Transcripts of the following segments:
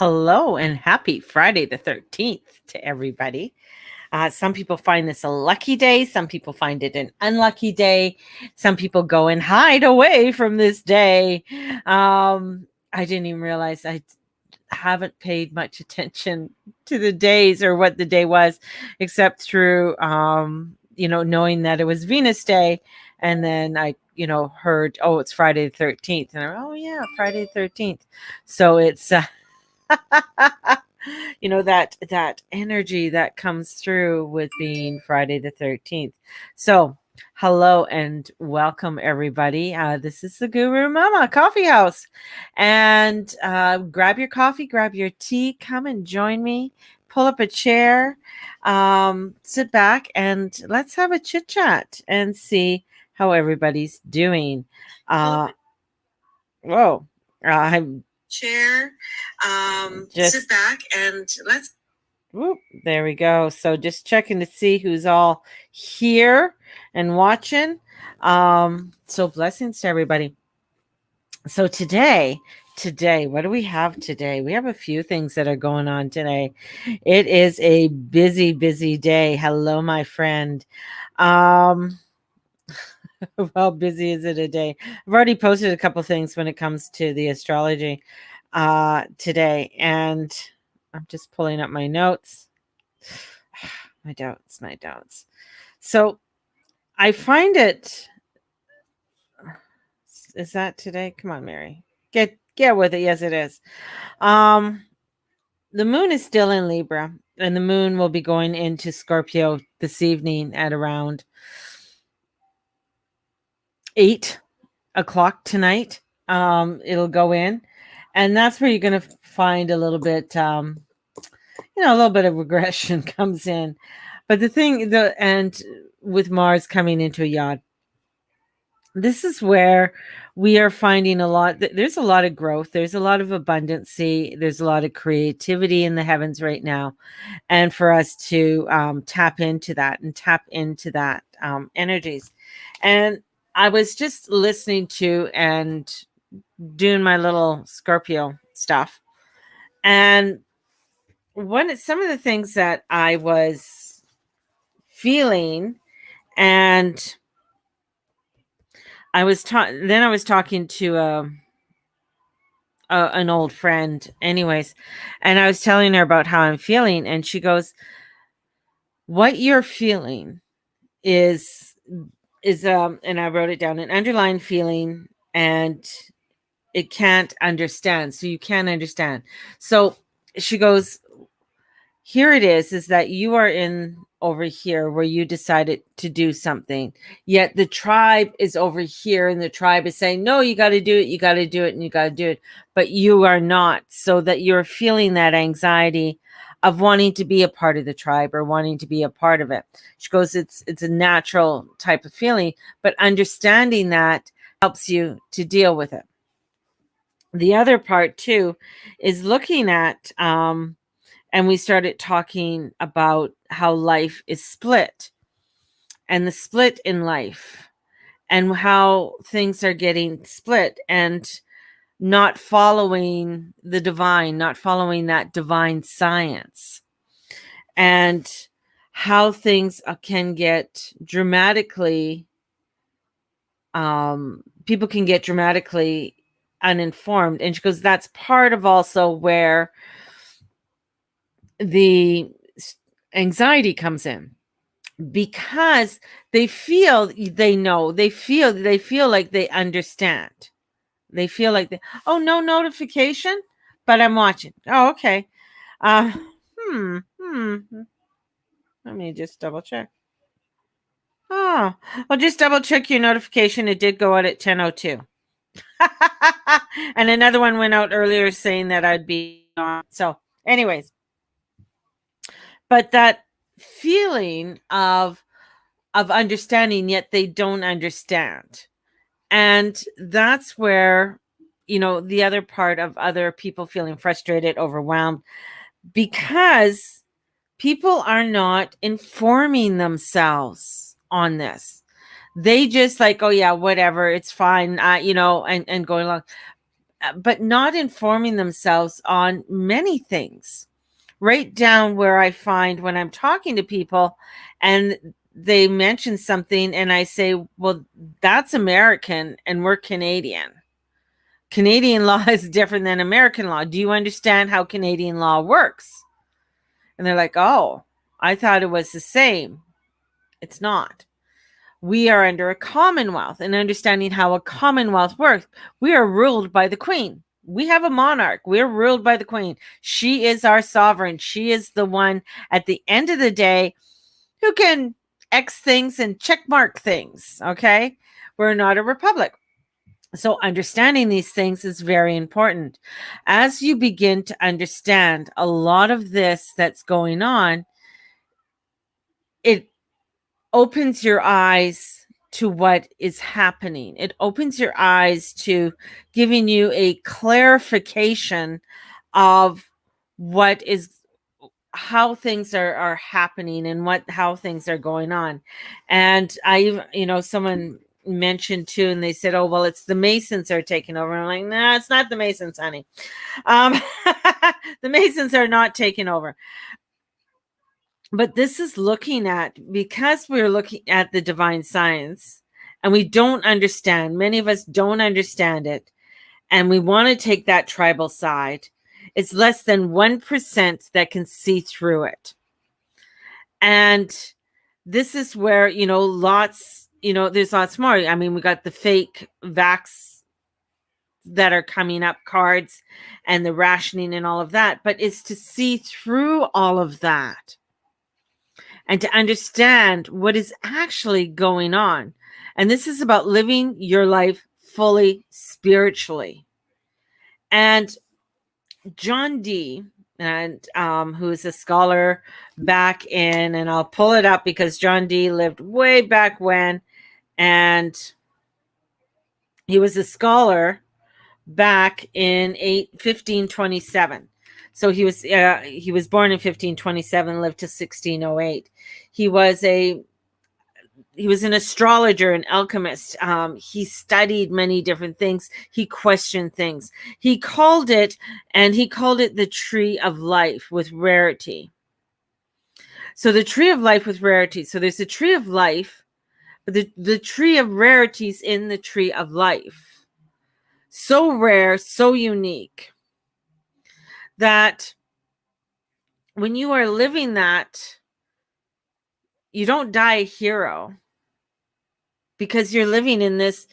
Hello and happy Friday the 13th to everybody. Some people find this a lucky day. Some people find it an unlucky day. Some people go and hide away from this day. I didn't even realize I haven't paid much attention to the days or what the day was, except through, knowing that it was Venus Day. And then I, heard, oh, it's Friday the 13th. And oh, yeah, Friday the 13th. So it's, that energy that comes through with being Friday the 13th. So hello and welcome everybody. This is the Guru Mama Coffee House, and grab your coffee, grab your tea, come and join me, pull up a chair, sit back, and let's have a chit chat and see how everybody's doing. Whoa, I'm chair. Just Sit back and let's. Whoop, there we go. So just checking to see who's all here and watching. So blessings to everybody. So today, what do we have today? We have a few things that are going on today. It is a busy, busy day. Hello, my friend. How busy is it a day? I've already posted a couple things when it comes to the astrology today, and I'm just pulling up my notes. My doubts. So I find it. Is that today? Come on, Mary. Get with it. Yes, it is. The moon is still in Libra, and the moon will be going into Scorpio this evening at around 8 o'clock tonight. It'll go in, and that's where you're going to find a little bit, a little bit of regression comes in. But and with Mars coming into a Yod, this is where we are finding there's a lot of growth, there's a lot of abundancy, there's a lot of creativity in the heavens right now, and for us to tap into that energies. And I was just listening to and doing my little Scorpio stuff, and some of the things that I was feeling, and I was talking to an old friend, anyways, and I was telling her about how I'm feeling, and she goes, "What you're feeling is and I wrote it down, an underlying feeling, and it can't understand, so you can't understand." So she goes, "Here it is that you are in over here where you decided to do something, yet the tribe is over here, and the tribe is saying, no, you got to do it, you got to do it, and you got to do it, but you are not, so that you're feeling that anxiety of wanting to be a part of the tribe or wanting to be a part of it." She goes, it's a natural type of feeling, but understanding that helps you to deal with it. The other part too is looking at and we started talking about how life is split, and the split in life, and how things are getting split, and not following the divine, not following that divine science, and how things can get dramatically, people can get dramatically uninformed. And she goes, that's part of also where the anxiety comes in, because they feel like they understand. They feel like oh, no notification, but I'm watching. Oh, okay. Uh, hmm. Let me just double check. Oh, well, just double check your notification. It did go out at 10:02. And another one went out earlier saying that I'd be on. So, anyways, but that feeling of understanding, yet they don't understand. And that's where, the other part of other people feeling frustrated, overwhelmed, because people are not informing themselves on this. They just like, oh yeah, whatever, it's fine, and going along. but not informing themselves on many things. Right down where I find when I'm talking to people and they mention something and I say, well, that's American and we're Canadian. Canadian law is different than American law. Do you understand how Canadian law works? And they're like, oh, I thought it was the same. It's not. We are under a commonwealth, and understanding how a commonwealth works, we are ruled by the queen. We have a monarch. We're ruled by the queen. She is our sovereign. She is the one at the end of the day who can X things and check mark things. Okay. We're not a republic. So understanding these things is very important. As you begin to understand a lot of this that's going on, it opens your eyes to what is happening. It opens your eyes to giving you a clarification of what is, how things are happening and how things are going on. And someone mentioned too, and they said, oh, well, it's the Masons are taking over. I'm like, nah, it's not the Masons, honey. The Masons are not taking over. But this is looking at, because we're looking at the divine science and we don't understand, many of us don't understand it, and we want to take that tribal side. It's less than 1% that can see through it. And this is where, there's lots more. I mean, we got the fake vax that are coming up, cards, and the rationing and all of that. But it's to see through all of that and to understand what is actually going on. And this is about living your life fully spiritually. And John Dee, and who is a scholar back in, and I'll pull it up because John Dee lived way back when, and he was a scholar back in 1527. So he was born in 1527, lived to 1608. He was an astrologer, an alchemist. He studied many different things. He questioned things. He called it the tree of life with rarity. So the tree of life with rarity. So there's a tree of life, but the tree of rarities in the tree of life. So rare, so unique, that when you are living that, you don't die a hero, because you're living in this,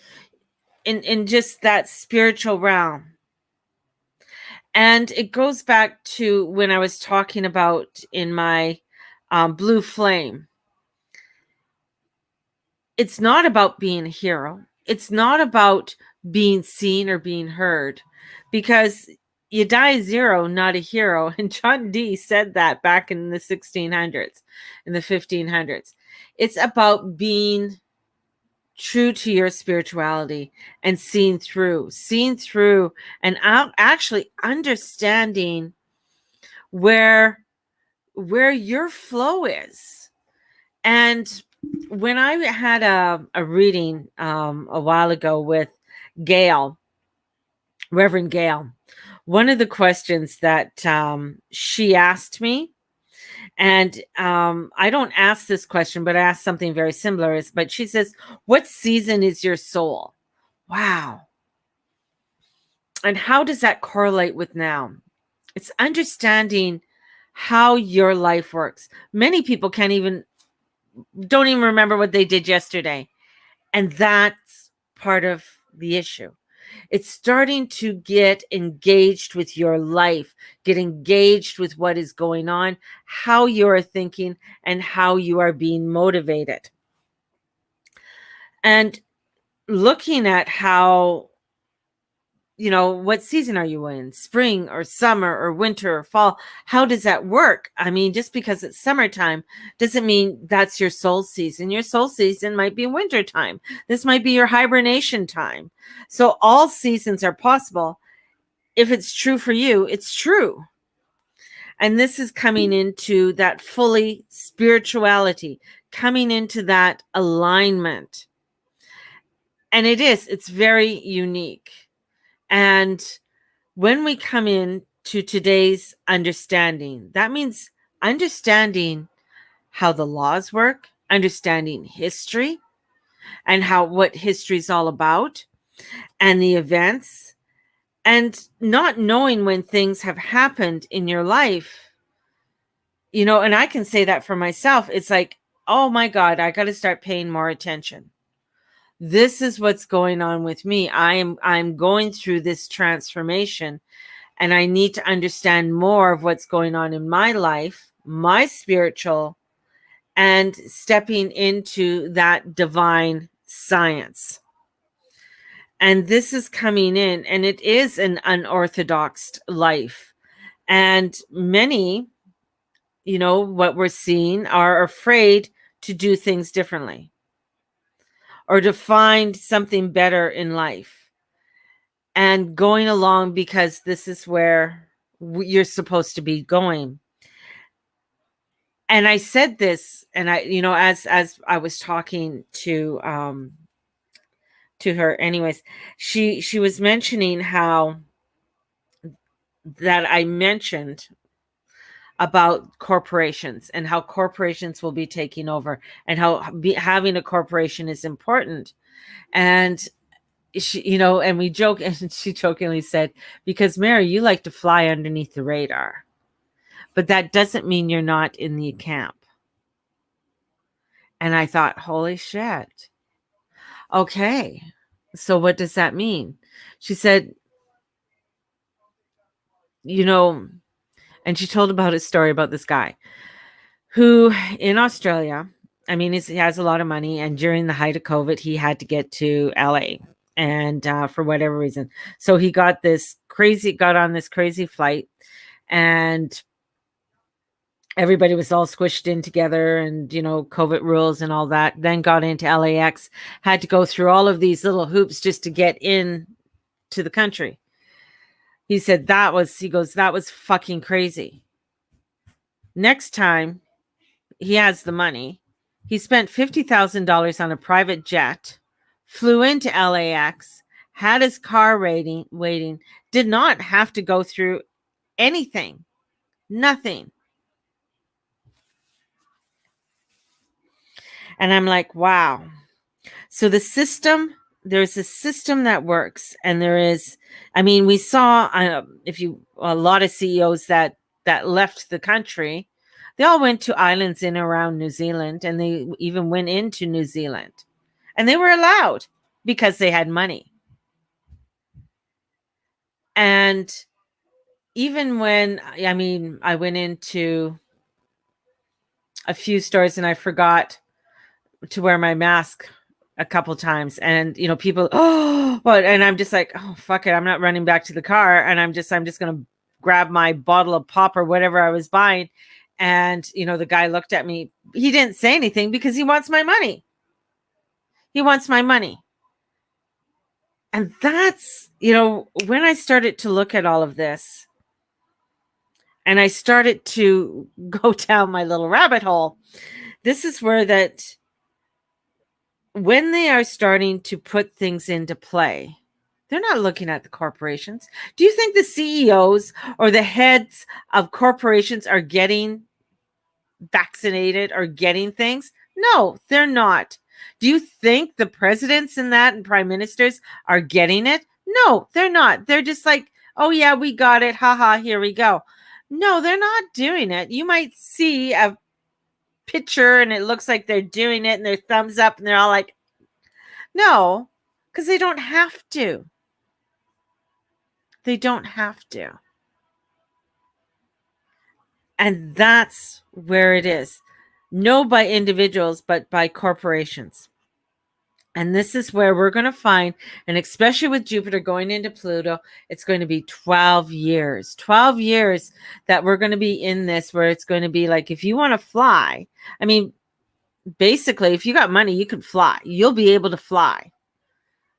in just that spiritual realm. And it goes back to when I was talking about in my blue flame. It's not about being a hero. It's not about being seen or being heard, because you die zero, not a hero. And John Dee said that back in the 1600s, in the 1500s. It's about being true to your spirituality and seeing through, and actually understanding where your flow is. And when I had a reading a while ago with Gail, Reverend Gail, one of the questions that she asked me, and I don't ask this question, but I asked something very similar, but she says, what season is your soul? Wow. And how does that correlate with now? It's understanding how your life works. Many people don't even remember what they did yesterday. And that's part of the issue. It's starting to get engaged with your life, get engaged with what is going on, how you are thinking, and how you are being motivated. And looking at how, what season are you in? Spring or summer or winter or fall? How does that work? I mean, just because it's summertime doesn't mean that's your soul season. Your soul season might be winter time. This might be your hibernation time. So all seasons are possible. If it's true for you, it's true. And this is coming into that fully spirituality, coming into that alignment. And it's very unique. And when we come in to today's understanding, that means understanding how the laws work, understanding history and what history is all about and the events, and not knowing when things have happened in your life, and I can say that for myself. It's like, oh my God, I got to start paying more attention. This is what's going on with me. I'm going through this transformation, and I need to understand more of what's going on in my life, my spiritual, and stepping into that divine science. And this is coming in, and it is an unorthodox life. And many, what we're seeing, are afraid to do things differently or to find something better in life and going along because this is where you're supposed to be going. And I said this, and I, as I was talking to her, anyways, she was mentioning how that I mentioned about corporations and how corporations will be taking over and how having a corporation is important. And she, and we joke, and she jokingly said, because Mary, you like to fly underneath the radar, but that doesn't mean you're not in the camp. And I thought, holy shit. Okay. So what does that mean? She said, and she told about a story about this guy who in Australia, I mean, he has a lot of money, and during the height of COVID, he had to get to LA, and for whatever reason. So he got on this crazy flight, and everybody was all squished in together, and, COVID rules and all that. Then got into LAX, had to go through all of these little hoops just to get in to the country. He said that was fucking crazy. Next time he has the money, he spent $50,000 on a private jet, flew into LAX, had his car waiting, did not have to go through anything, nothing. And I'm like, wow. So there's a system that works, and we saw a lot of CEOs that left the country. They all went to islands in around New Zealand, and they even went into New Zealand, and they were allowed because they had money. And even when, I went into a few stores and I forgot to wear my mask a couple times, and people, and I'm just like, oh fuck it, I'm not running back to the car, and I'm just gonna grab my bottle of pop or whatever I was buying. And the guy looked at me. He didn't say anything because he wants my money. And that's, when I started to look at all of this, and I started to go down my little rabbit hole, this is where that when they are starting to put things into play, they're not looking at the corporations. Do you think the CEOs or the heads of corporations are getting vaccinated or getting things? No, they're not. Do you think the presidents and prime ministers are getting it? No, they're not. They're just like, oh yeah, we got it. Haha, here we go. No, they're not doing it. You might see a picture and it looks like they're doing it and their thumbs up and they're all like, no, because they don't have to. They don't have to. And that's where it is. No by individuals, but by corporations. And this is where we're going to find, and especially with Jupiter going into Pluto, it's going to be 12 years. 12 years that we're going to be in this, where it's going to be like, if you want to fly, basically, if you got money, you can fly. You'll be able to fly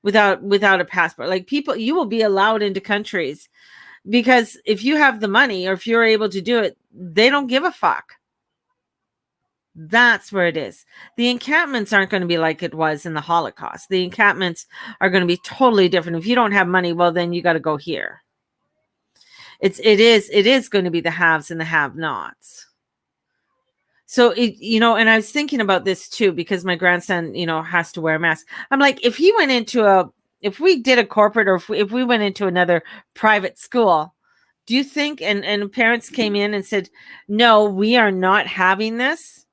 without a passport. Like people, you will be allowed into countries because if you have the money or if you're able to do it, they don't give a fuck. That's where it is. The encampments aren't going to be like it was in the Holocaust. The encampments are going to be totally different. If you don't have money, well, then you got to go here. It is going to be the haves and the have-nots. So and I was thinking about this too, because my grandson, has to wear a mask. I'm like, if we did a corporate, or if we went into another private school, do you think, and parents came in and said, no, we are not having this?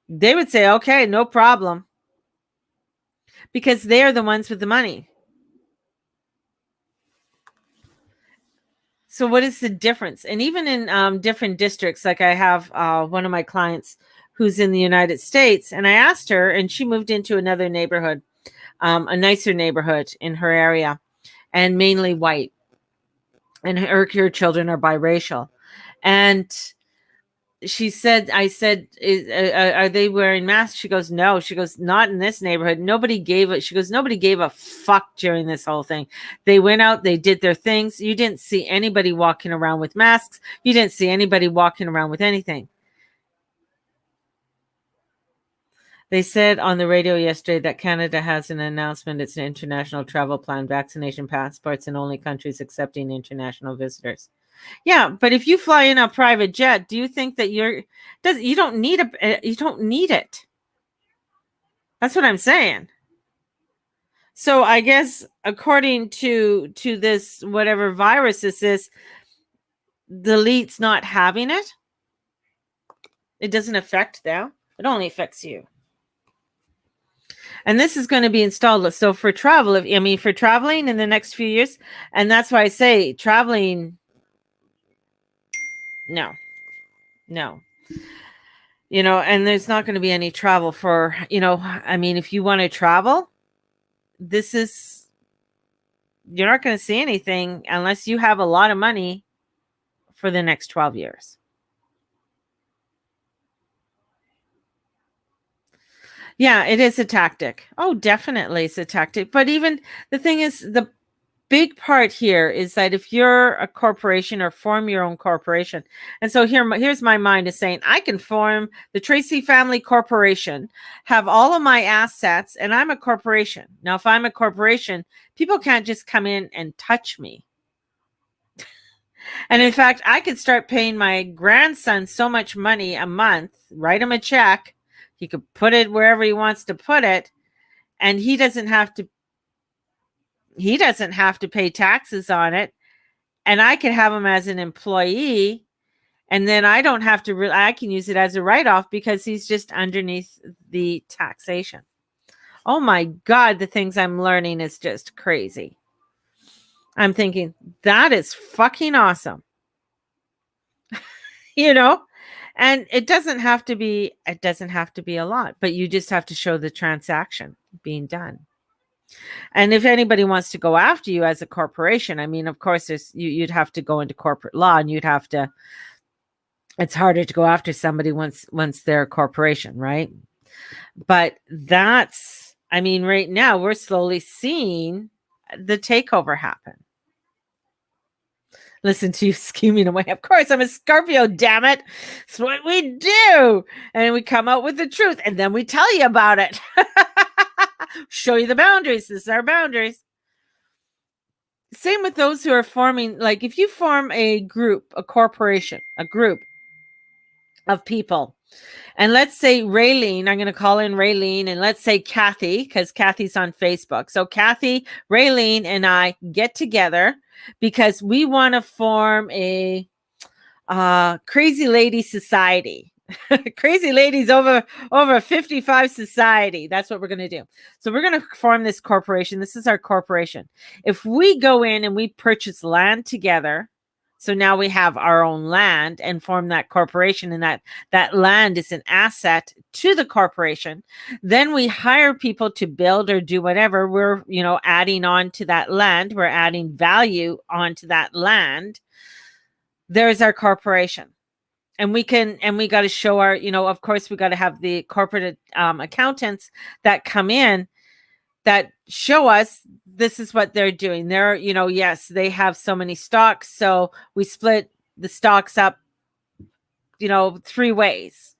They would say, okay, no problem. Because they're the ones with the money. So what is the difference? And even in different districts, like I have one of my clients who's in the United States, and I asked her, and she moved into another neighborhood, a nicer neighborhood in her area, and mainly white. And her children are biracial. And I said, are they wearing masks? She goes, no. She goes, not in this neighborhood. Nobody gave a fuck during this whole thing. They went out, they did their things. You didn't see anybody walking around with masks. You didn't see anybody walking around with anything. They said on the radio yesterday that Canada has an announcement. It's an international travel plan, vaccination passports in only countries accepting international visitors. Yeah, but if you fly in a private jet, do you think that you don't need it? That's what I'm saying. So I guess according to this, whatever virus this is, the elite's not having it. It doesn't affect them. It only affects you. And this is going to be installed. So for travel, for traveling in the next few years, and that's why I say traveling. No. And there's not going to be any travel for, if you want to travel, you're not going to see anything unless you have a lot of money for the next 12 years. Yeah, it is a tactic. Oh, definitely it's a tactic. But even the thing is, the big part here is that if you're a corporation or form your own corporation, and so here's my mind is saying, I can form the Tracy Family Corporation, have all of my assets, and I'm a corporation. Now, if I'm a corporation, people can't just come in and touch me. And in fact, I could start paying my grandson so much money a month, write him a check. He could put it wherever he wants to put it, and he doesn't have to pay taxes on it, and I can have him as an employee, and then I don't have to I can use it as a write-off because he's just underneath the taxation. Oh my God, the things I'm learning is just crazy. I'm thinking that is fucking awesome. And it doesn't have to be a lot, but you just have to show the transaction being done. And if anybody wants to go after you as a corporation, of course, you'd have to go into corporate law, and it's harder to go after somebody once they're a corporation, right? But right now we're slowly seeing the takeover happen. Listen to you scheming away. Of course, I'm a Scorpio, damn it. It's what we do. And we come out with the truth, and then we tell you about it. Show you the boundaries. This is our boundaries. Same with those who are forming, like if you form a group, a corporation, a group of people, and let's say Raylene, I'm going to call in Raylene, and let's say Kathy, because Kathy's on Facebook. So Kathy, Raylene, and I get together because we want to form a crazy lady society. Crazy ladies over 55 society. That's what we're going to do. So we're going to form this corporation. This is our corporation. If we go in and we purchase land together, so now we have our own land and form that corporation, and that land is an asset to the corporation. Then we hire people to build or do whatever. We're, adding on to that land. We're adding value onto that land. There's our corporation. And we got to show our, of course, we got to have the corporate accountants that come in that show us this is what they're doing. They're, yes, they have so many stocks. So we split the stocks up, 3 ways.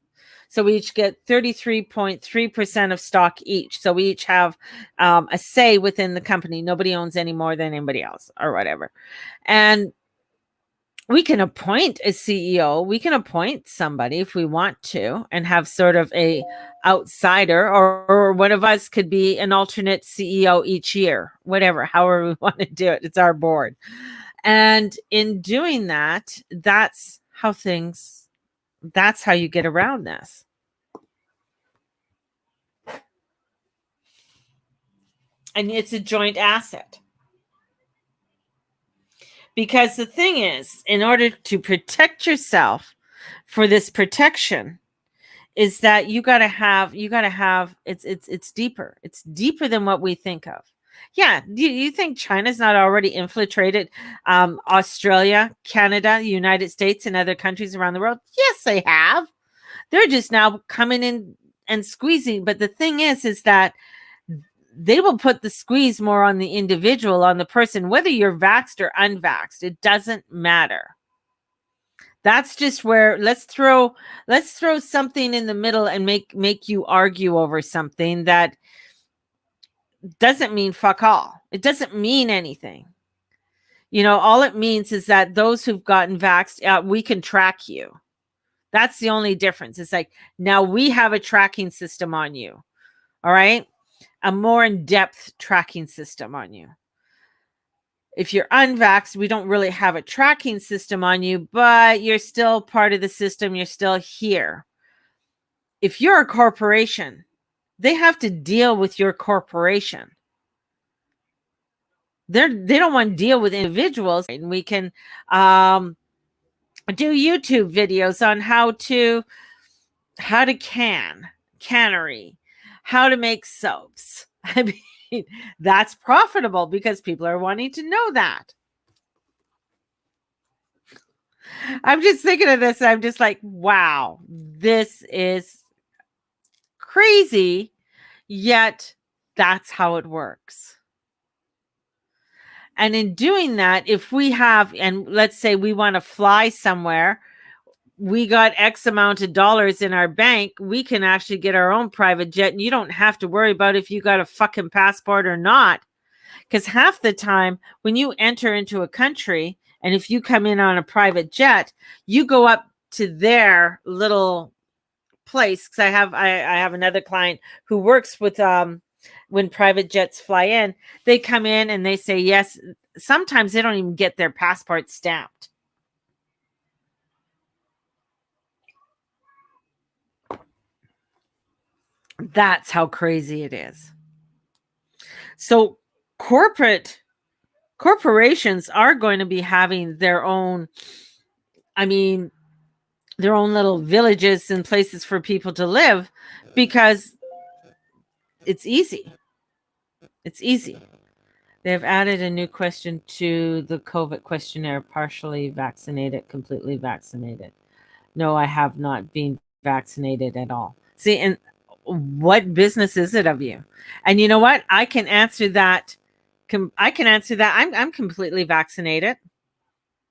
So we each get 33.3% of stock each. So we each have a say within the company. Nobody owns any more than anybody else or whatever. And we can appoint a CEO. We can appoint somebody if we want to and have sort of a outsider, or one of us could be an alternate CEO each year, whatever, however we want to do it. It's our board. And in doing that, that's how you get around this. And it's a joint asset. Because the thing is, in order to protect yourself for this protection, is that you got to have it's deeper. It's deeper than what we think of. Yeah, do you think China's not already infiltrated Australia, Canada, United States, and other countries around the world? Yes, they have. They're just now coming in and squeezing. But the thing is that they will put the squeeze more on the individual, on the person, whether you're vaxxed or unvaxxed. It doesn't matter. That's just where let's throw something in the middle and make you argue over something that doesn't mean fuck all. It doesn't mean anything. All it means is that those who've gotten vaxxed, we can track you. That's the only difference. It's like, now we have a tracking system on you. All right? A more in-depth tracking system on you. If you're unvaxxed, we don't really have a tracking system on you, but you're still part of the system. You're still here. If you're a corporation, they have to deal with your corporation. They don't want to deal with individuals. And we can do YouTube videos on how to cannery, how to make soaps. I mean, that's profitable because people are wanting to know that. I'm just thinking of this. And I'm just like, wow, this is crazy. Yet that's how it works. And in doing that, if we have, and let's say we want to fly somewhere, we got X amount of dollars in our bank, we can actually get our own private jet. And you don't have to worry about if you got a fucking passport or not. Because half the time when you enter into a country, and if you come in on a private jet, you go up to their little place. Because I have another client who works with when private jets fly in, they come in and they say yes. Sometimes they don't even get their passport stamped. That's thehow it is. So corporations are going to be having their own, their own little villages and places for people to live because it's easy. It's easy. They have added a new question to the COVID questionnaire: partially vaccinated, completely vaccinated. No, I have not been vaccinated at all. See, and what business is it of you? And you know what? I can answer that. I'm completely vaccinated.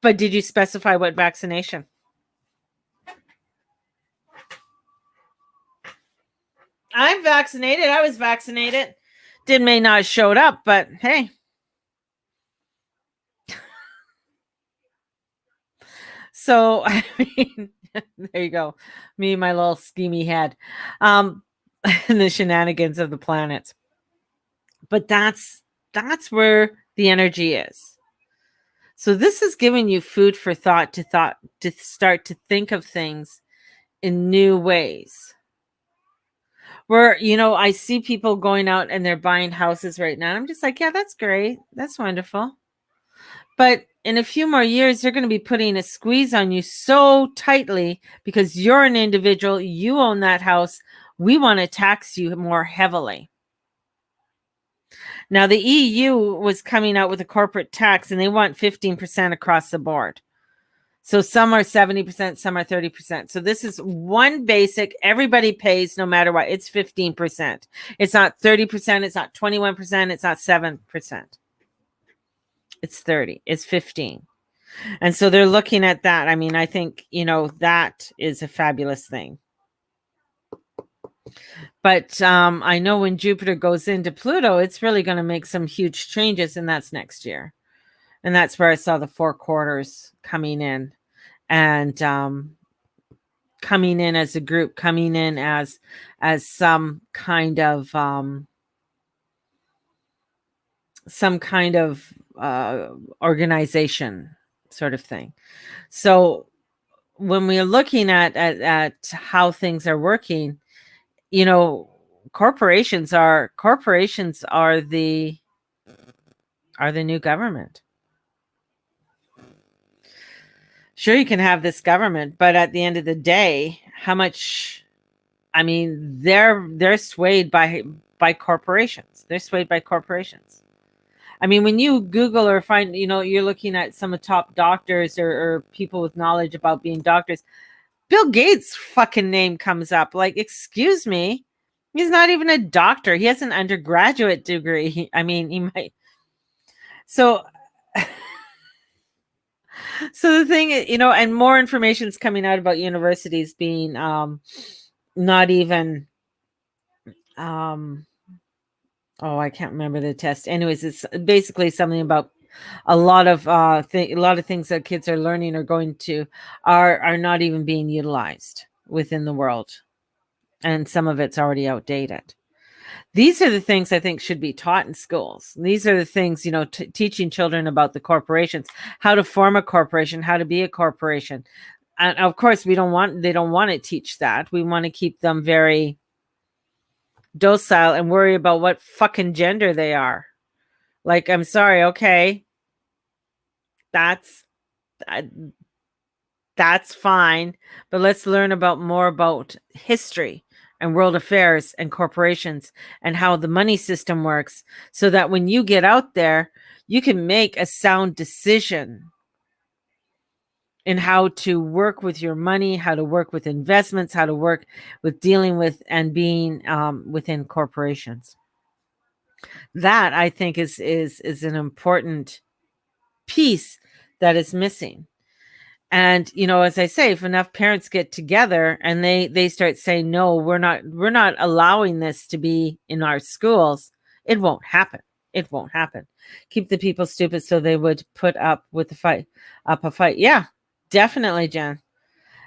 But did you specify what vaccination? I'm vaccinated. I was vaccinated. May not have showed up, but hey. So, I mean, there you go. Me, my little schemy head. And the shenanigans of the planets. But that's where the energy is. So this is giving you food for thought to start to think of things in new ways. Where, I see people going out and they're buying houses right now. I'm just like, yeah, that's great. That's wonderful. But in a few more years, they're going to be putting a squeeze on you so tightly because you're an individual. You own that house. We want to tax you more heavily. Now, the EU was coming out with a corporate tax and they want 15% across the board. So some are 70%, some are 30%. So this is one basic, everybody pays no matter what. It's 15%. It's not 30%. It's not 21%. It's not 7%. It's 30. It's 15. And so they're looking at that. I mean, I think, that is a fabulous thing. But I know when Jupiter goes into Pluto, it's really going to make some huge changes, and that's next year. And that's where I saw the 4 quarters coming in, and coming in as a group, coming in as some kind of organization sort of thing. So when we're looking at how things are working, you know, corporations are the new government. Sure, you can have this government, but at the end of the day, how much? I mean, they're swayed by corporations. They're swayed by corporations. I mean, when you Google or find, you're looking at some of top doctors or people with knowledge about being doctors, Bill Gates' fucking name comes up. Like, excuse me, he's not even a doctor. He has an undergraduate degree. I mean, he might. So, so the thing is, and more information is coming out about universities being not even oh, I can't remember the test. Anyways, it's basically something about a lot of things that kids are learning or going to are not even being utilized within the world, and some of it's already outdated. These are the things I think should be taught in schools. These are the things, teaching children about the corporations, how to form a corporation, how to be a corporation. And of course, they don't want to teach that. We want to keep them very docile and worry about what fucking gender they are. Like, I'm sorry, okay, that's fine, but let's learn more about history and world affairs and corporations and how the money system works, so that when you get out there, you can make a sound decision in how to work with your money, how to work with investments, how to work with dealing with and being within corporations. That, I think, is an important piece that is missing. And as I say, if enough parents get together and they start saying, no, we're not allowing this to be in our schools, it won't happen. It won't happen. Keep the people stupid so they would put up with a fight. Yeah, definitely, Jen.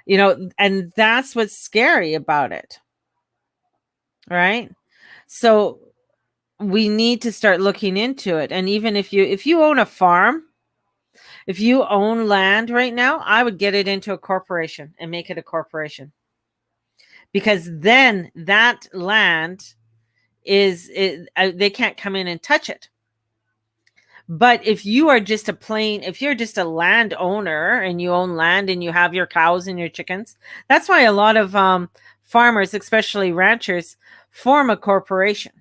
And that's what's scary about it. Right? So we need to start looking into it. And even if you own a farm, if you own land right now, I would get it into a corporation and make it a corporation. Because then that land they can't come in and touch it. But if you're just a landowner and you own land and you have your cows and your chickens, that's why a lot of farmers, especially ranchers, form a corporation.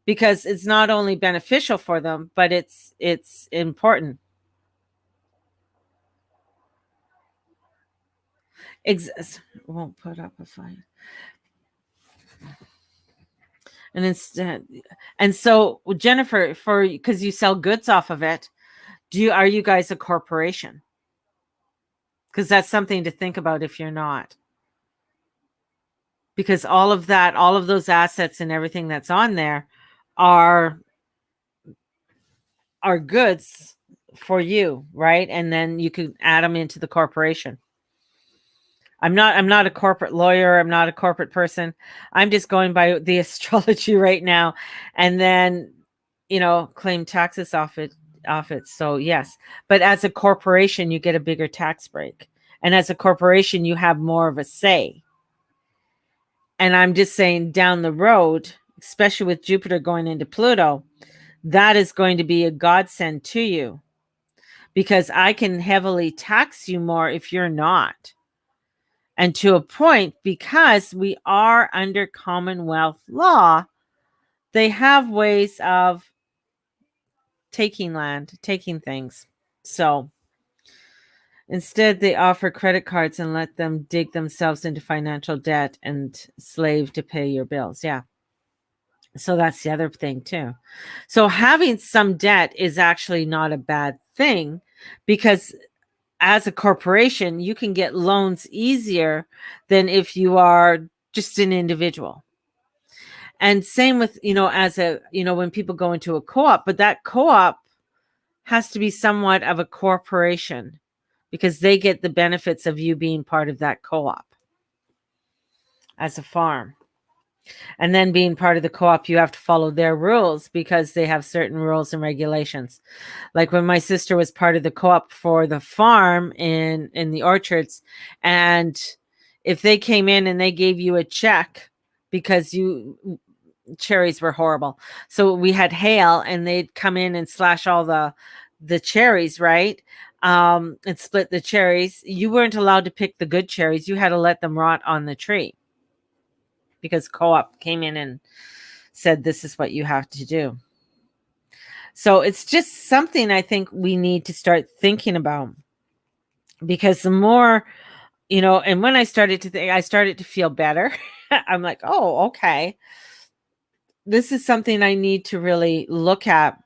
Because it's not only beneficial for them, but it's important. Won't put up a fight. And instead, and so Jennifer, because you sell goods off of it, are you guys a corporation? Because that's something to think about if you're not. Because all of those assets and everything that's on there are goods for you, right? And then you can add them into the corporation. I'm not a corporate lawyer. I'm not a corporate person. I'm just going by the astrology right now, and then, claim taxes off it. So yes, but as a corporation, you get a bigger tax break, and as a corporation, you have more of a say. And I'm just saying, down the road, especially with Jupiter going into Pluto, that is going to be a godsend to you, because I can heavily tax you more if you're not. And to a point, because we are under Commonwealth law, they have ways of taking land, taking things. So instead, they offer credit cards and let them dig themselves into financial debt and slave to pay your bills. Yeah. So that's the other thing too. So having some debt is actually not a bad thing, because as a corporation, you can get loans easier than if you are just an individual. And same with, as a, when people go into a co-op, but that co-op has to be somewhat of a corporation because they get the benefits of you being part of that co-op as a farm. And then being part of the co-op, you have to follow their rules because they have certain rules and regulations. Like when my sister was part of the co-op for the farm in the orchards, and if they came in and they gave you a check because cherries were horrible. So we had hail and they'd come in and slash all the cherries, right? And split the cherries. You weren't allowed to pick the good cherries. You had to let them rot on the tree because co-op came in and said, this is what you have to do. So it's just something I think we need to start thinking about, because the more, and when I started to think, I started to feel better. I'm like, oh, okay. This is something I need to really look at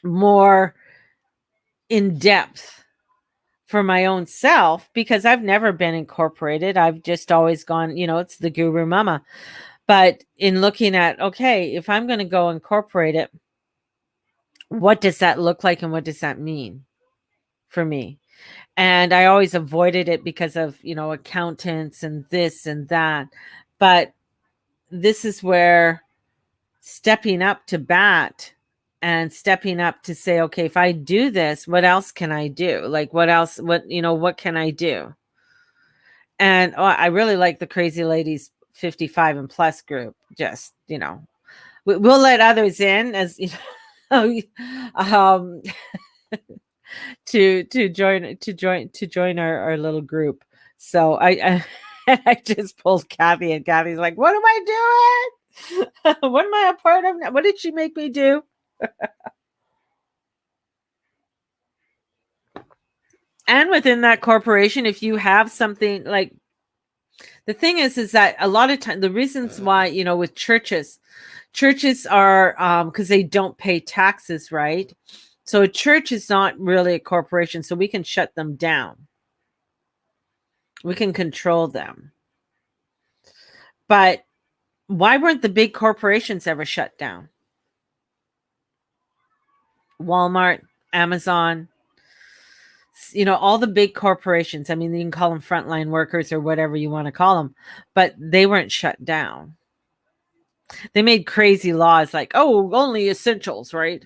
more in depth for my own self, because I've never been incorporated. I've just always gone, it's the guru mama. But in looking at, okay, if I'm going to go incorporate it, what does that look like and what does that mean for me? And I always avoided it because of, accountants and this and that. But this is where stepping up to bat and stepping up to say, okay, if I do this, what else can I do? Like what else, what can I do? And I really like the Crazy Ladies 55 and plus group. Just, we'll let others in as, to join our little group. So I just pulled Kathy, and Kathy's like, what am I doing? What am I a part of? What did she make me do? And within that corporation, if you have something like, the thing is that a lot of times the reasons why, with churches are because they don't pay taxes, right? So a church is not really a corporation, so we can shut them down. We can control them. But why weren't the big corporations ever shut down? Walmart, Amazon, all the big corporations. I mean, you can call them frontline workers or whatever you want to call them, but they weren't shut down. They made crazy laws like, oh, only essentials, right?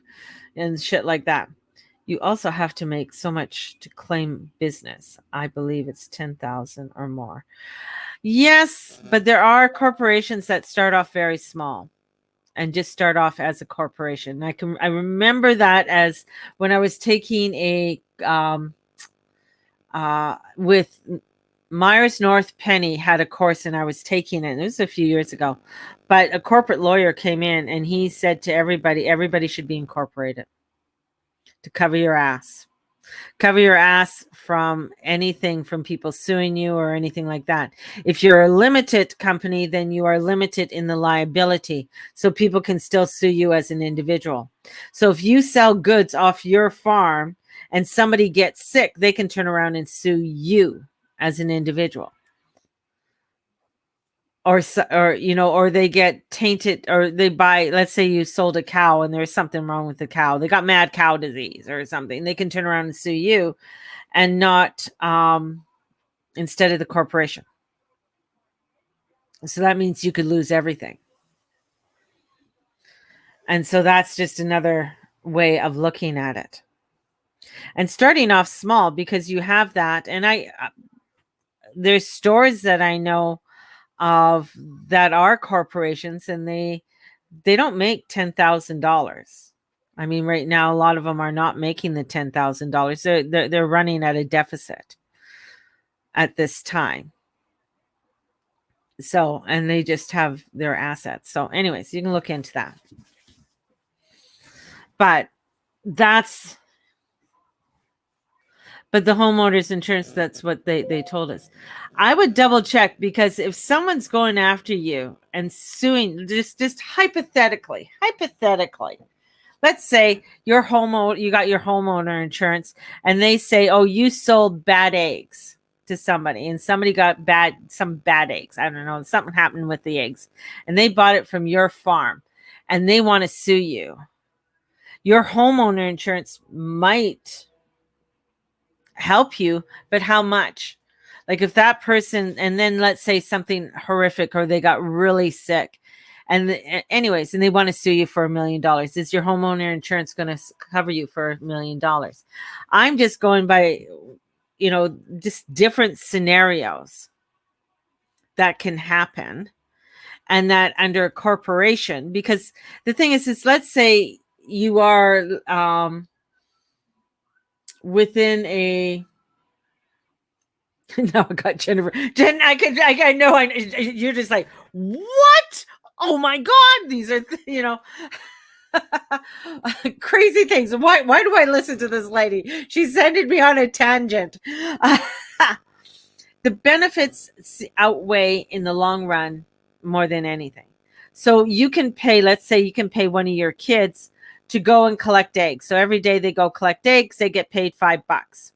And shit like that. You also have to make so much to claim business. I believe it's 10,000 or more. Yes, but there are corporations that start off very small and just start off as a corporation. I remember that as when I was taking a with Myers North Penny had a course and I was taking it. It was a few years ago, but a corporate lawyer came in and he said to everybody should be incorporated to cover your ass. Cover your ass from anything, from people suing you or anything like that. If you're a limited company, then you are limited in the liability. So people can still sue you as an individual. So if you sell goods off your farm and somebody gets sick, they can turn around and sue you as an individual. Or they get tainted, or they buy, let's say you sold a cow and there's something wrong with the cow. They got mad cow disease or something. They can turn around and sue you and not instead of the corporation. So that means you could lose everything. And so that's just another way of looking at it. And starting off small, because you have that. And there's stores that I know of that are corporations, and they don't make $10,000. I mean, right now a lot of them are not making the $10,000. They're running at a deficit at this time. So, and they just have their assets. So anyways, you can look into that. But the homeowners insurance, that's what they told us. I would double check, because if someone's going after you and suing, just hypothetically, let's say you got your homeowner insurance and they say, oh, you sold bad eggs to somebody, and somebody got some bad eggs. I don't know, something happened with the eggs, and they bought it from your farm, and they want to sue you. Your homeowner insurance might help you, but how much? Like if that person, and then let's say something horrific or they got really sick, and anyways, and they want to sue you for $1 million. Is your homeowner insurance going to cover you for $1 million? I'm just going by, just different scenarios that can happen, and that under a corporation, because the thing is let's say you are within a no, I got Jennifer. Jen, I know. You're just like, what? Oh my God! These are, crazy things. Why do I listen to this lady? She's sending me on a tangent. The benefits outweigh in the long run more than anything. So you can pay. Let's say you can pay one of your kids to go and collect eggs. So every day they go collect eggs, they get paid $5.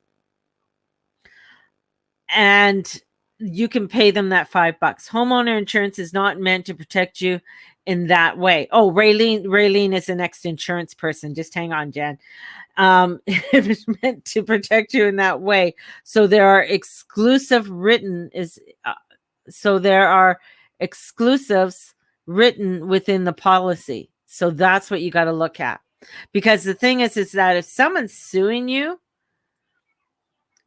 And you can pay them that $5. Homeowner insurance is not meant to protect you in that way. Oh, Raylene is the next insurance person. Just hang on, Jen. It's meant to protect you in that way. So there are exclusives written within the policy. So that's what you got to look at. Because the thing is that if someone's suing you,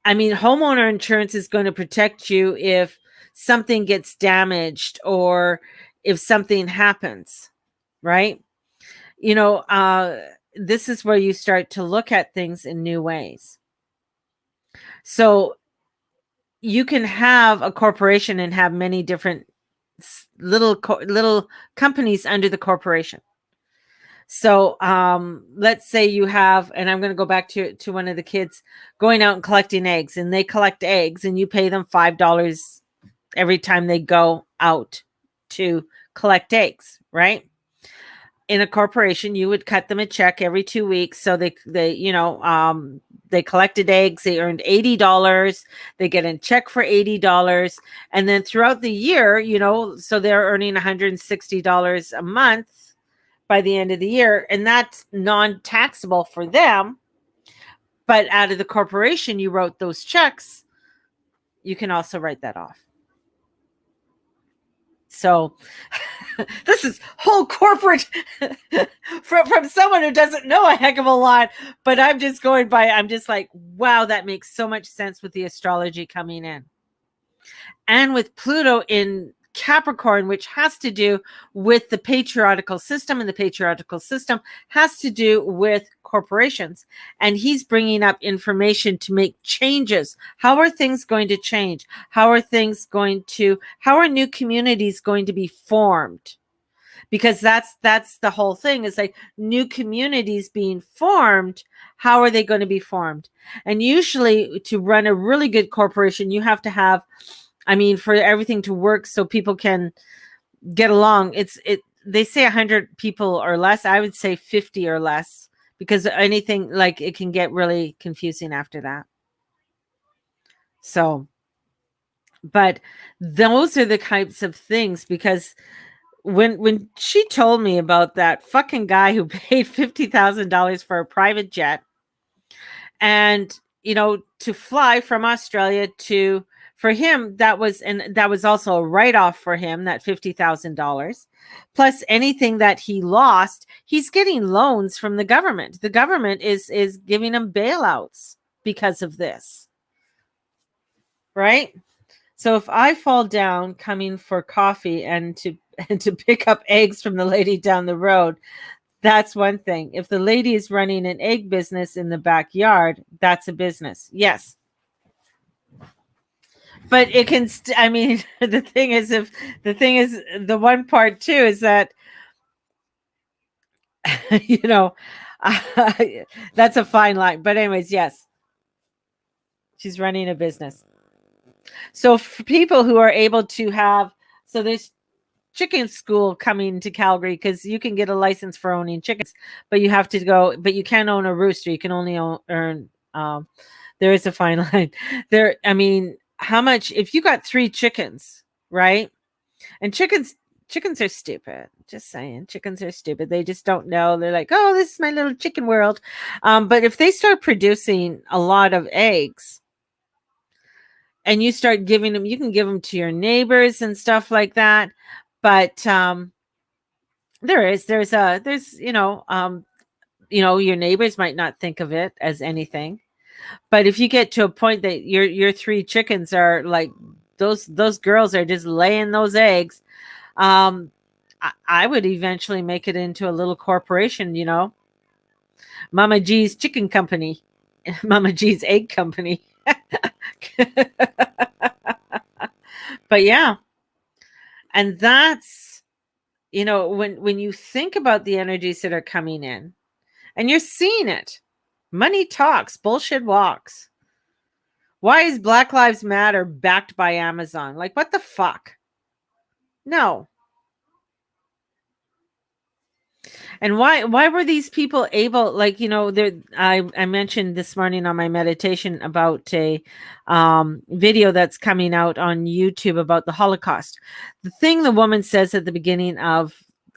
I mean, homeowner insurance is going to protect you if something gets damaged or if something happens, right? This is where you start to look at things in new ways. So you can have a corporation and have many different little companies under the corporation. So let's say you have, and I'm going to go back to one of the kids going out and collecting eggs, and they collect eggs and you pay them $5 every time they go out to collect eggs, right? In a corporation, you would cut them a check every 2 weeks. So they collected eggs, they earned $80, they get a check for $80. And then throughout the year, so they're earning $160 a month by the end of the year, and that's non-taxable for them. But out of the corporation, you wrote those checks, you can also write that off. So this is whole corporate from someone who doesn't know a heck of a lot, but I'm just like, wow, that makes so much sense with the astrology coming in. And with Pluto in Capricorn, which has to do with the patriarchal system, and the patriarchal system has to do with corporations, and he's bringing up information to make changes. How are things going to change? How are new communities going to be formed? Because that's the whole thing, is like new communities being formed. How are they going to be formed? And usually to run a really good corporation, you have to have, for everything to work so people can get along, they say 100 people or less. I would say 50 or less, because anything, like, it can get really confusing after that. So, but those are the types of things, because when she told me about that fucking guy who paid $50,000 for a private jet, and to fly from Australia for him, that was also a write-off for him, that $50,000, plus anything that he lost. He's getting loans from the government. The government is giving him bailouts because of this, right? So if I fall down coming for coffee and to pick up eggs from the lady down the road, that's one thing. If the lady is running an egg business in the backyard, that's a business. Yes. But it can, the thing is, the one part too is that, that's a fine line. But anyways, yes, she's running a business. So for people who are able to have, so there's chicken school coming to Calgary, because you can get a license for owning chickens, but you can't own a rooster. You can only earn, there is a fine line there. how much, if you got 3 chickens, right? And chickens are stupid. Just saying, chickens are stupid. They just don't know. They're like, oh, this is my little chicken world. But if they start producing a lot of eggs, and you start giving them, you can give them to your neighbors and stuff like that. But there's your neighbors might not think of it as anything. But if you get to a point that your 3 chickens are like, those girls are just laying those eggs, I would eventually make it into a little corporation, Mama G's Chicken Company, Mama G's Egg Company. But yeah, and that's, when you think about the energies that are coming in, and you're seeing it, money talks, bullshit walks. Why is Black Lives Matter backed by Amazon? Like, what the fuck? No. And why were these people able, like, I mentioned this morning on my meditation about a video that's coming out on YouTube about the Holocaust. The thing the woman says at the beginning of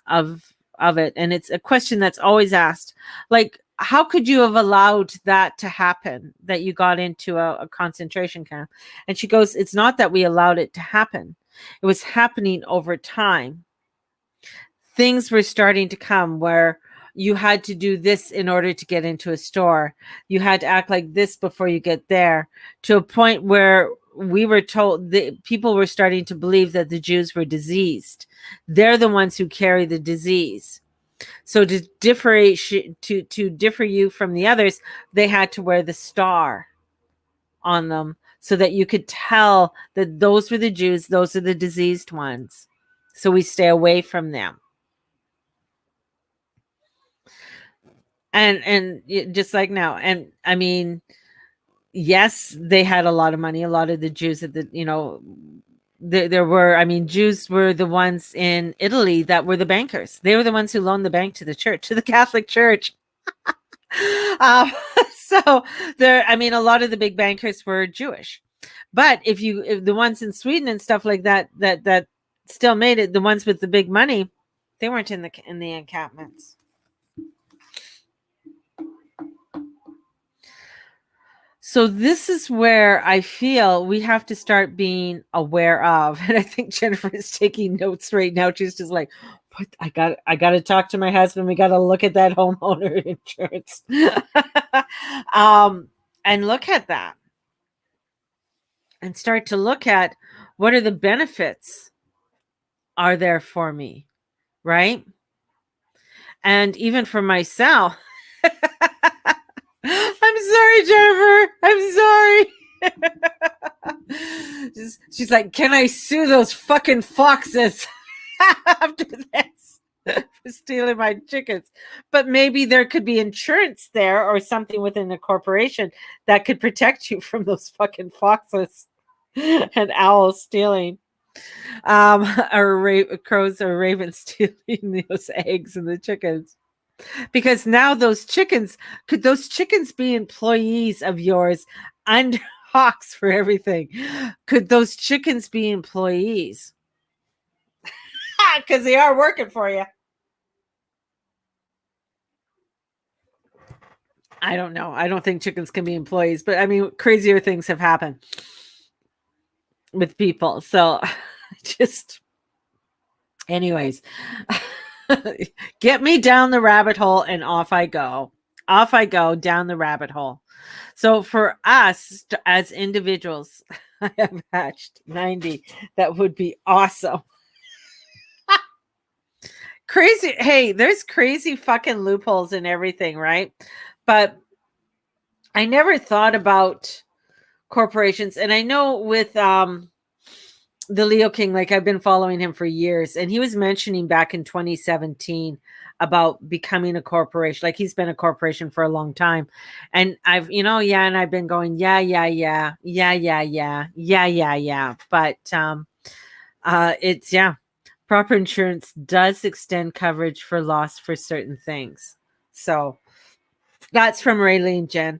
it, and it's a question that's always asked, like, how could you have allowed that to happen, that you got into a concentration camp? And she goes, it's not that we allowed it to happen. It was happening over time. Things were starting to come where you had to do this in order to get into a store. You had to act like this before you get there, to a point where we were told that people were starting to believe that the Jews were diseased. They're the ones who carry the disease. So to differ you from the others, they had to wear the star on them so that you could tell that those were the Jews, those are the diseased ones. So we stay away from them. And just like now, and I mean, yes, they had a lot of money. A lot of the Jews at there were, I mean, Jews were the ones in Italy that were the bankers. They were the ones who loaned the bank to the church, to the Catholic Church. So there, I mean, a lot of the big bankers were Jewish. But if the ones in Sweden and stuff like that still made it, the ones with the big money, they weren't in the encampments. So this is where I feel we have to start being aware of. And I think Jennifer is taking notes right now. She's just like, what? I got to talk to my husband. We got to look at that homeowner insurance. And look at that. And start to look at what are the benefits are there for me, right? And even for myself, I'm sorry, Jennifer. I'm sorry. She's like, can I sue those fucking foxes after this for stealing my chickens? But maybe there could be insurance there or something within a corporation that could protect you from those fucking foxes and owls stealing. Or crows or ravens stealing those eggs and the chickens. Because now could those chickens be employees of yours under Hawks for everything? Could those chickens be employees? Because they are working for you. I don't know. I don't think chickens can be employees, but I mean, crazier things have happened with people. So just, anyways. Get me down the rabbit hole and off I go. Off I go down the rabbit hole. So for us as individuals, I have hatched 90. That would be awesome. Crazy. Hey, there's crazy fucking loopholes in everything, right? But I never thought about corporations. And I know with the Leo King, like I've been following him for years, and he was mentioning back in 2017 about becoming a corporation. Like he's been a corporation for a long time. And I've, and I've been going, yeah. But it's, proper insurance does extend coverage for loss for certain things. So that's from Raylene Jen.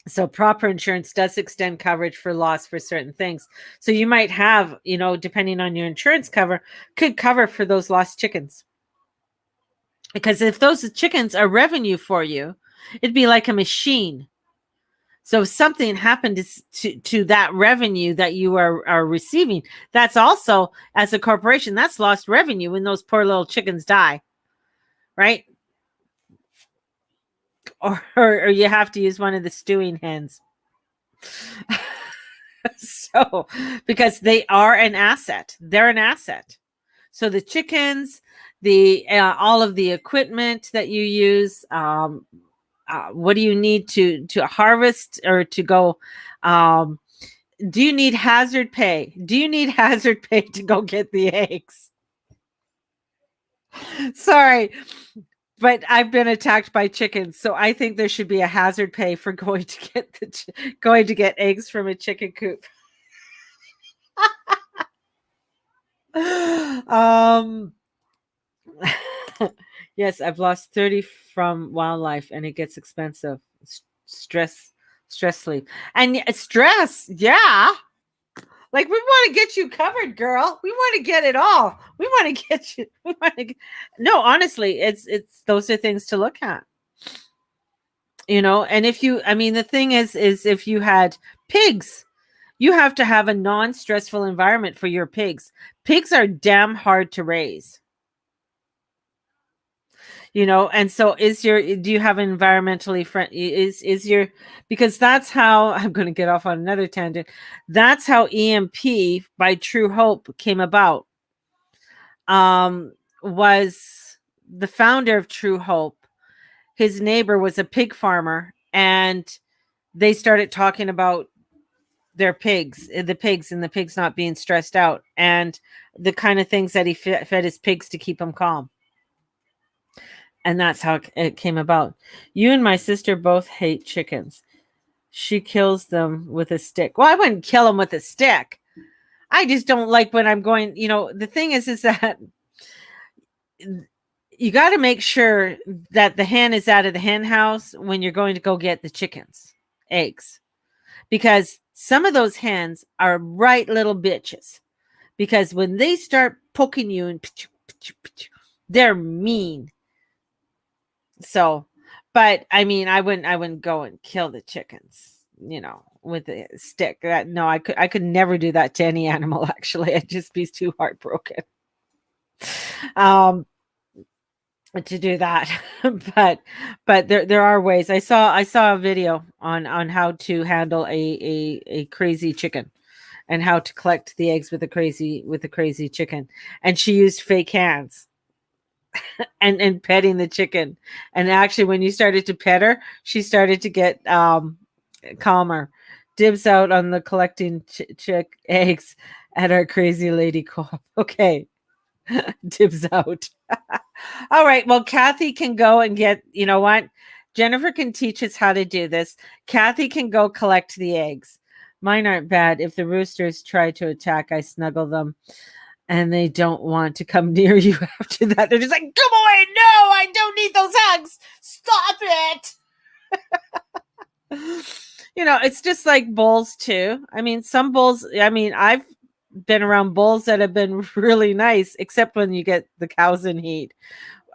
So proper insurance does extend coverage for loss for certain things. So you might have, depending on your insurance cover, could cover for those lost chickens. Because if those chickens are revenue for you, it'd be like a machine. So if something happened to that revenue that you are receiving, that's also, as a corporation, that's lost revenue when those poor little chickens die, right? Or you have to use one of the stewing hens. So, because they are an asset, they're an asset. So the chickens, the all of the equipment that you use, what do you need to harvest or to go? Do you need hazard pay? Do you need hazard pay to go get the eggs? Sorry, but I've been attacked by chickens, so I think there should be a hazard pay for going to get going to get eggs from a chicken coop. um yes, I've lost 30 from wildlife and it gets expensive. Stress sleep. And stress, yeah. Like we want to get you covered, girl. We want to get it all. We want to get you. We want to. No, honestly, it's those are things to look at. And if you, I mean, the thing is if you had pigs, you have to have a non-stressful environment for your pigs. Pigs are damn hard to raise. And so do you have environmentally friendly is your, because that's how I'm going to get off on another tangent. That's how EMP by True Hope came about. Was the founder of True Hope, his neighbor was a pig farmer, and they started talking about their pigs, the pigs not being stressed out, and the kind of things that he fed his pigs to keep them calm. And that's how it came about. You and my sister both hate chickens. She kills them with a stick. Well, I wouldn't kill them with a stick. I just don't like when I'm going, the thing is that you got to make sure that the hen is out of the hen house when you're going to go get the chickens, eggs. Because some of those hens are right little bitches. Because when they start poking you and they're mean. So, but I mean, I wouldn't go and kill the chickens, with a stick. No, I could never do that to any animal. Actually, I'd just be too heartbroken. To do that. but there are ways. I saw a video on how to handle a crazy chicken and how to collect the eggs with a crazy chicken. And she used fake hands. and petting the chicken, and actually when you started to pet her, she started to get calmer. Dibs out on the collecting chick eggs at our crazy lady co-op. Okay. Dibs out. All right, well, Kathy can go and get, you know what, Jennifer can teach us how to do this. Kathy can go collect the eggs. Mine aren't bad. If the roosters try to attack, I snuggle them and they don't want to come near you after that. They're just like, come away. No, I don't need those hugs. Stop it. It's just like bulls too. I mean, some bulls, I've been around bulls that have been really nice, except when you get the cows in heat.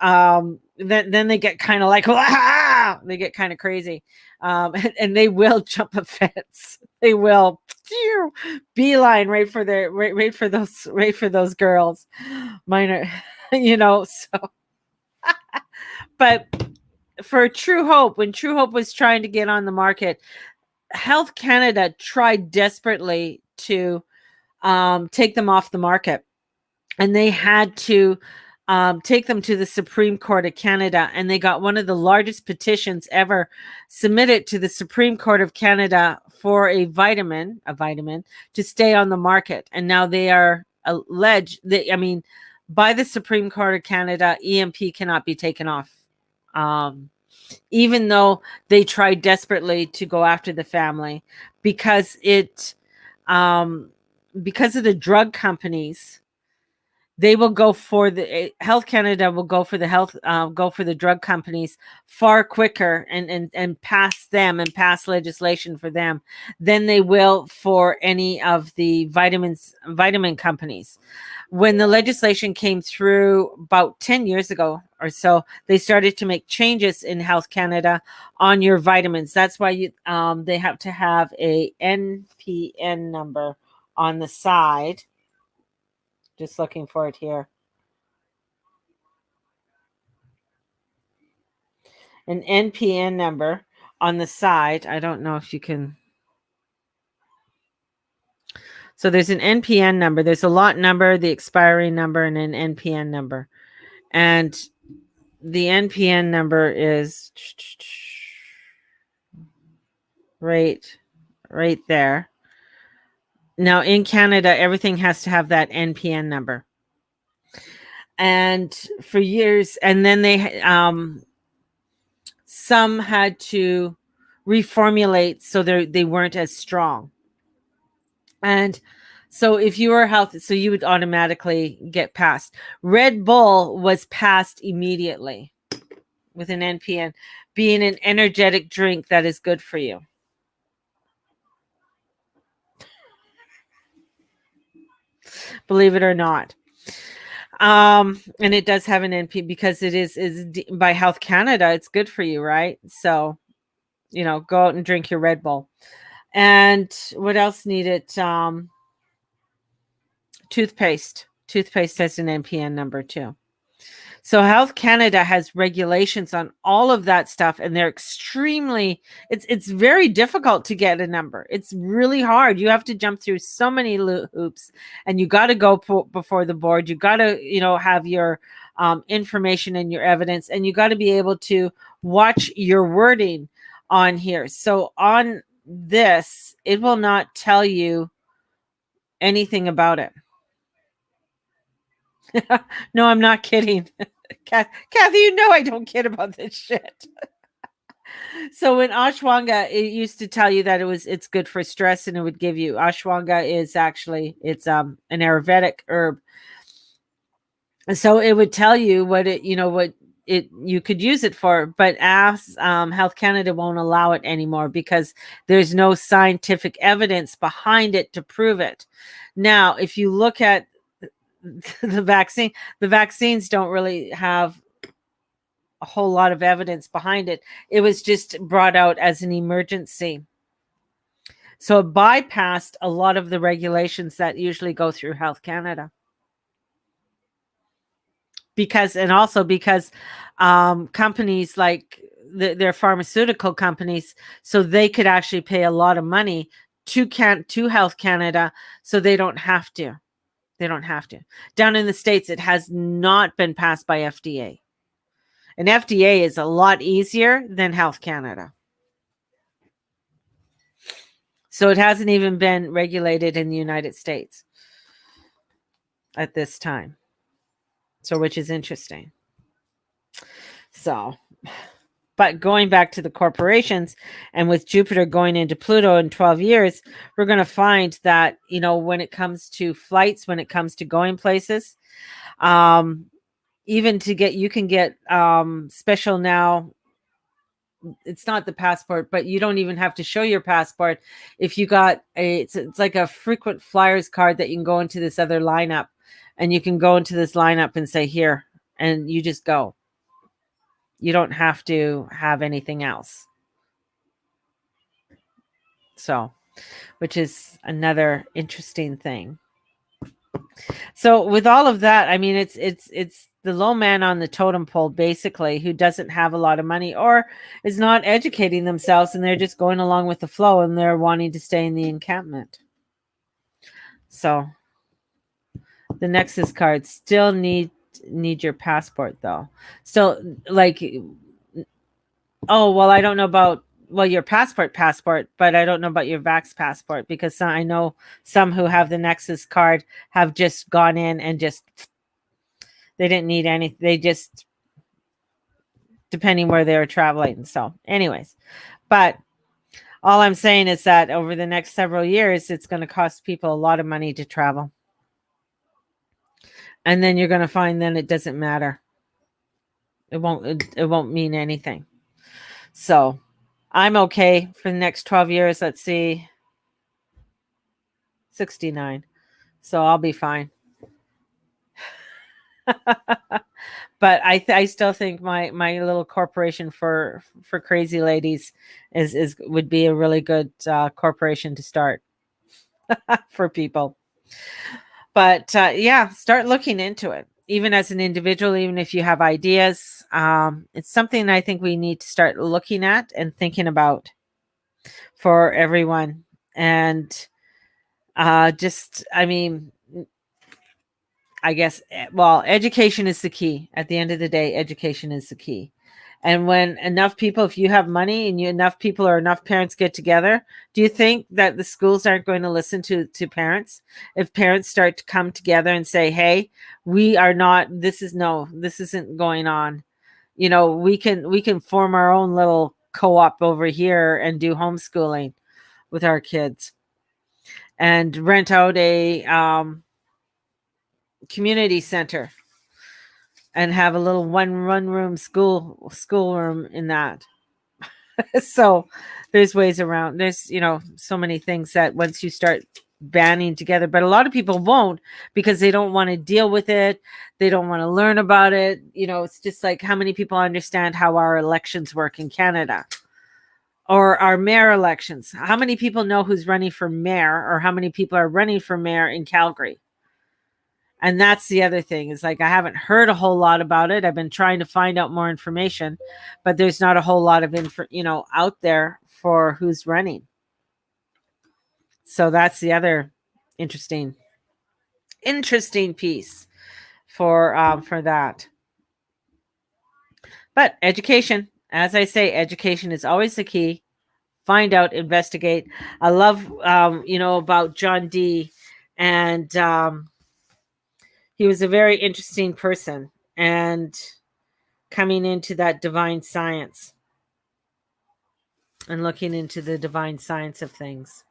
Then they get kind of like, wah! They get kind of crazy. And they will jump a fence. They will beeline right for those girls. Mine are, so. But for True Hope, when True Hope was trying to get on the market, Health Canada tried desperately to take them off the market, and they had to take them to the Supreme Court of Canada, and they got one of the largest petitions ever submitted to the Supreme Court of Canada for a vitamin to stay on the market. And now they are alleged by the Supreme Court of Canada, EMP cannot be taken off. Even though they tried desperately to go after the family, because of the drug companies they will go for Health Canada will go for the drug companies far quicker and pass and pass legislation for them than they will for any of the vitamin companies. When the legislation came through about 10 years ago or so, they started to make changes in Health Canada on your vitamins. That's why they have to have a NPN number on the side. Just looking for it here. An NPN number on the side. I don't know if you can. So there's an NPN number. There's a lot number, the expiry number, and an NPN number. And the NPN number is right there. Now in Canada, everything has to have that NPN number. And for years, and then they some had to reformulate so they weren't as strong. And so if you were healthy, so you would automatically get passed. Red Bull was passed immediately with an NPN, being an energetic drink that is good for you. Believe it or not. And it does have an NP because it is by Health Canada. It's good for you, right? So, go out and drink your Red Bull. And what else needed? Toothpaste. Toothpaste has an NPN number too. So Health Canada has regulations on all of that stuff, and they're it's very difficult to get a number. It's really hard. You have to jump through so many hoops, and you got to go before the board. You got to, have your information and your evidence, and you got to be able to watch your wording on here. So on this, it will not tell you anything about it. No, I'm not kidding. Kathy, I don't kid about this shit. So in ashwagandha, it used to tell you that it's good for stress, and it would give you ashwagandha is actually an Ayurvedic herb. So it would tell you what you could use it for, but Health Canada won't allow it anymore because there's no scientific evidence behind it to prove it. Now, if you look at the vaccines don't really have a whole lot of evidence behind it. It was just brought out as an emergency. So it bypassed a lot of the regulations that usually go through Health Canada. Because companies like they're pharmaceutical companies, so they could actually pay a lot of money to Health Canada, so they don't have to. They don't have to. Down in the States, it has not been passed by FDA. And FDA is a lot easier than Health Canada. So it hasn't even been regulated in the United States at this time. So, which is interesting. So, but going back to the corporations, and with Jupiter going into Pluto in 12 years, we're going to find that, when it comes to flights, when it comes to going places, even you can get special now. It's not the passport, but you don't even have to show your passport. If you got it's like a frequent flyers card that you can go into this other lineup, and you can go into this lineup and say here, and you just go. You don't have to have anything else. So, which is another interesting thing. So with all of that, I mean, it's the low man on the totem pole, basically, who doesn't have a lot of money or is not educating themselves, and they're just going along with the flow, and they're wanting to stay in the encampment. So the Nexus cards still need your passport, though. So I don't know about your passport, but I don't know about your Vax passport, because I know some who have the Nexus card have just gone in and they didn't need anything. They just, depending where they were traveling. So anyways, but all I'm saying is that over the next several years, it's going to cost people a lot of money to travel. And then you're going to find then it doesn't matter. It won't mean anything. So I'm okay for the next 12 years. Let's see, 69. So I'll be fine. But I still think my little corporation for crazy ladies would be a really good corporation to start for people. But yeah, start looking into it. Even as an individual, even if you have ideas, it's something I think we need to start looking at and thinking about for everyone. And I mean, I guess, well, education is the key. At the end of the day, education is the key. And when enough people, if you have money and enough people or enough parents get together, do you think that the schools aren't going to listen to parents? If parents start to come together and say, hey, this isn't going on. We can form our own little co-op over here and do homeschooling with our kids and rent out a community center and have a little one room schoolroom in that. So there's ways around. There's so many things that once you start banding together, but a lot of people won't because they don't want to deal with it. They don't want to learn about it. It's just like, how many people understand how our elections work in Canada or our mayor elections? How many people know who's running for mayor or how many people are running for mayor in Calgary? And that's the other thing, is like, I haven't heard a whole lot about it. I've been trying to find out more information, but there's not a whole lot of out there for who's running. So that's the other interesting piece for that. But education, as I say, education is always the key. Find out, investigate. I love, about John Dee, and he was a very interesting person, and coming into that divine science and looking into the divine science of things.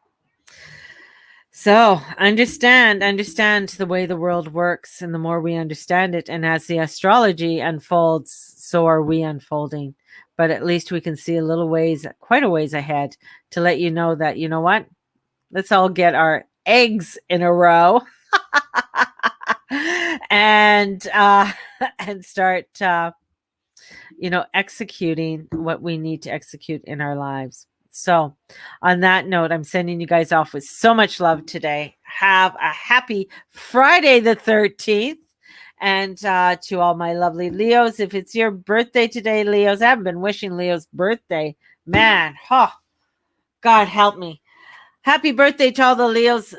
So understand the way the world works, and the more we understand it, and as the astrology unfolds, so are we unfolding. But at least we can see quite a ways ahead, to let you know that, you know what, let's all get our eggs in a row and start executing what we need to execute in our lives. So on that note, I'm sending you guys off with so much love today. Have a happy Friday the 13th. And to all my lovely Leos, if it's your birthday today, Leos, I haven't been wishing Leo's birthday. Man, God help me. Happy birthday to all the Leos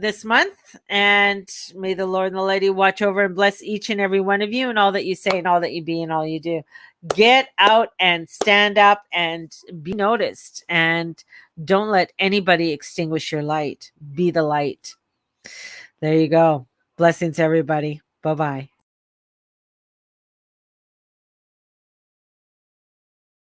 this month. And may the Lord and the Lady watch over and bless each and every one of you, and all that you say and all that you be and all you do. Get out and stand up and be noticed. And don't let anybody extinguish your light. Be the light. There you go. Blessings, everybody. Bye-bye.